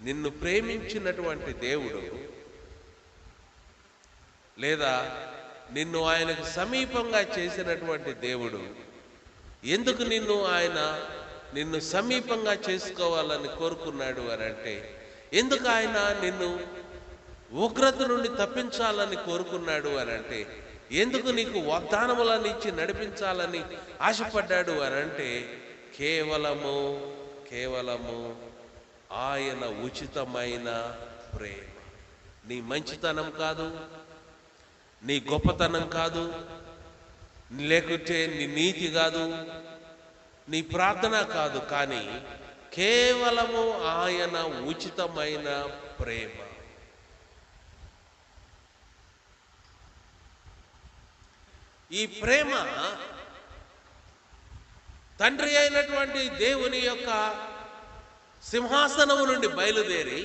నిన్ను ప్రేమించినటువంటి దేవుడు, లేదా నిన్ను ఆయనకు సమీపంగా చేసినటువంటి దేవుడు ఎందుకు నిన్ను సమీపంగా చేసుకోవాలని కోరుకున్నాడు అని అంటే, ఎందుకు ఆయన నిన్ను ఉగ్రత నుండి తప్పించాలని కోరుకున్నాడు అని అంటే, ఎందుకు నీకు వాగ్దానములను ఇచ్చి నడిపించాలని ఆశపడ్డాడు అని అంటే, కేవలము ఆయన ఉచితమైన ప్రేమ. నీ మంచితనం కాదు, నీ గొప్పతనం కాదు, లేకుంటే నీ నీతి కాదు, నీ ప్రార్థన కాదు, కానీ కేవలము ఆయన ఉచితమైన ప్రేమ. ఈ ప్రేమ తండ్రి అయినటువంటి దేవుని యొక్క సింహాసనము నుండి బయలుదేరి